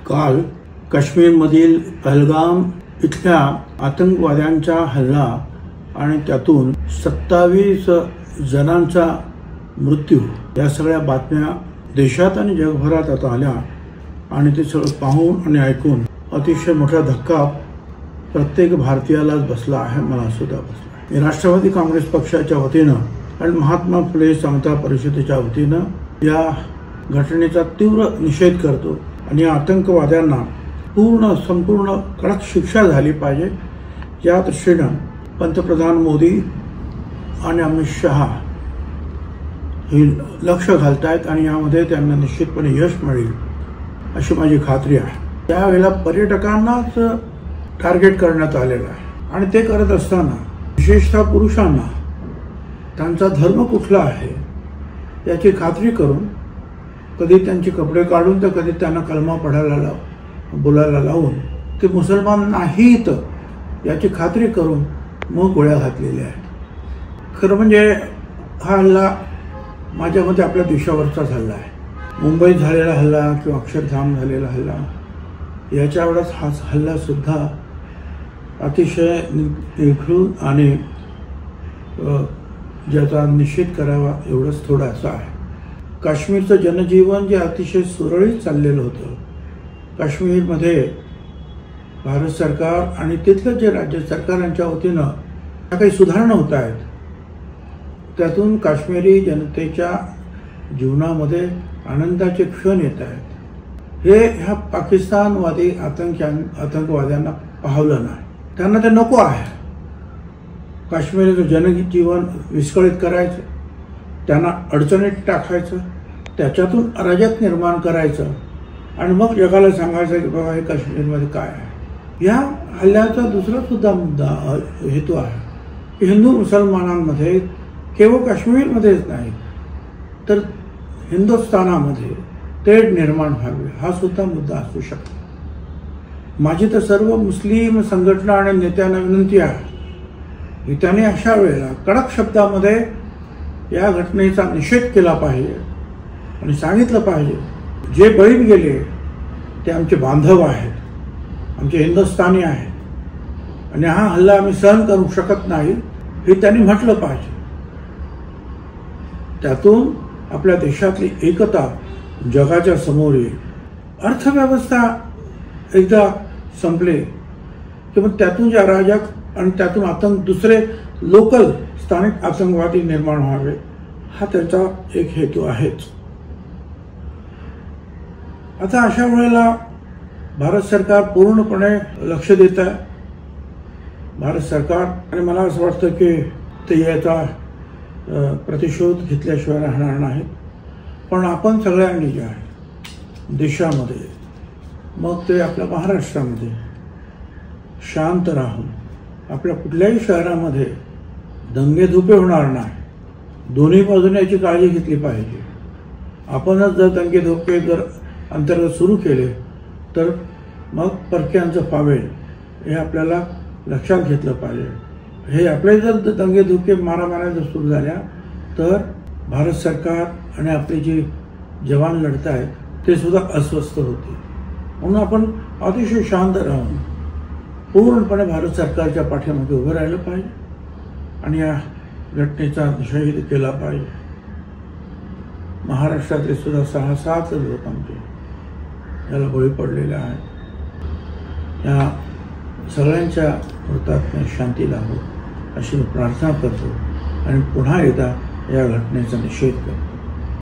काल काश्मीरमधील पहलगाम इथल्या आतंकवाद्यांचा हल्ला आणि त्यातून 27 जणांचा मृत्यू या सगळ्या बातम्या देशात आणि जगभरात आता आल्या आणि ते सगळं पाहून आणि ऐकून अतिशय मोठा धक्का प्रत्येक भारतीयालाच बसला आहे, मला सुद्धा बसला. मी राष्ट्रवादी काँग्रेस पक्षाच्या वतीनं आणि महात्मा फुले समता परिषदेच्या वतीनं या घटनेचा तीव्र निषेध करतो आणि या आतंकवाद्यांना संपूर्ण कडक शिक्षा झाली पाहिजे या दृष्टीनं पंतप्रधान मोदी आणि अमित शहा हे लक्ष घालतायत आणि यामध्ये त्यांना निश्चितपणे यश मिळेल अशी माझी खात्री आहे. त्यावेळेला पर्यटकांनाच टार्गेट करण्यात आलेलं आहे आणि ते करत असताना विशेषतः पुरुषांना त्यांचा धर्म कुठला आहे याची खात्री करून कधी त्यांचे कपडे काढून तर कधी त्यांना कलमा पढायला बोलायला लावून ते मुसलमान नाहीत याची खात्री करून मग गोळ्या घातलेल्या आहेत. खरं म्हणजे हा हल्ला माझ्या मते आपल्या देशावरचाच हल्ला आहे. मुंबईत झालेला हल्ला किंवा अक्षरधाम झालेला हल्ला याच्या वेळेस हा हल्ला सुद्धा अतिशय निखळून आणि ज्याचा निषेध करावा एवढंच थोडासा आहे. काश्मीरचं जनजीवन जे अतिशय सुरळीत चाललेलं होतं, काश्मीरमध्ये भारत सरकार आणि तिथलं जे राज्य सरकारांच्या वतीनं काही सुधारणा होत आहेत, त्यातून काश्मीरी जनतेच्या जीवनामध्ये आनंदाचे क्षण येत आहेत. हे ह्या पाकिस्तानवादी आतंकवाद्यांना पाहवलं नाही. त्यांना ते नको आहे. काश्मीरचं जनजीवन विस्कळीत करायचं, त्यांना अडचणीत टाकायचं, त्याच्यातून अराजक निर्माण करायचं आणि मग जगाला सांगायचं की बाबा हे काश्मीरमध्ये काय आहे. या हल्ल्याचा दुसरा सुद्धा मुद्दा हेतू आहे की हिंदू मुसलमानांमध्ये केवळ काश्मीरमध्येच नाही तर हिंदुस्थानामध्ये तेढ निर्माण व्हावी हा सुद्धा मुद्दा असू शकतो. माझी तर सर्व मुस्लिम संघटना आणि नेत्यांना विनंती आहे की त्यांनी अशा वेळेला कडक शब्दामध्ये या घटनेचा निषेध केला पाहिजे आणि सांगितलं पाहिजे जे बळी गेले ते आमचे बांधव आहेत, आमचे हिंदुस्थानी आहेत आणि हा हल्ला आम्ही सहन करू शकत नाही हे त्यांनी म्हटलं पाहिजे. त्यातून आपल्या देशातली एकता जगाच्या समोर येईल. अर्थव्यवस्था एकदा संपले की मग त्यातून जे अराजक आणि त्यातून दुसरे लोकल स्थानिक आतंकवादी निर्माण व्हावे हा त्याचा एक हेतू आहेच. आता अशा वेळेला भारत सरकार पूर्णपणे लक्ष देत आहे. भारत सरकार आणि मला असं वाटतं की ते याचा प्रतिशोध घेतल्याशिवाय राहणार नाही. पण आपण सगळ्यांनी जे आहे देशामध्ये मग ते आपल्या महाराष्ट्रामध्ये शांत राहून आपल्या कुठल्याही शहरामध्ये दंगेधुपे होणार नाही. दोन्ही बाजूने याची काळजी घेतली पाहिजे. आपणच जर दंगेधुपे अंतर्गत सुरू केले तर मग परक्यांचं फावेल हे आपल्याला लक्षात घेतलं पाहिजे. हे आपले जर दंगेधुपे मारामाऱ्या जर सुरू झाल्या तर भारत सरकार आणि आपले जे जवान लढत आहेत ते सुद्धा अस्वस्थ होते. म्हणून आपण अतिशय शांत राहून पूर्णपणे भारत सरकारच्या पाठीमागे उभं राहिलं पाहिजे आणि या घटनेचा निषेध केला पाहिजे. महाराष्ट्रातले सुद्धा 6-7 लोक आमचे याला बळी पडलेले आहेत. या सगळ्यांच्या हुतात्म्य शांती लाभो अशी प्रार्थना करतो आणि पुन्हा एकदा या घटनेचा निषेध करतो.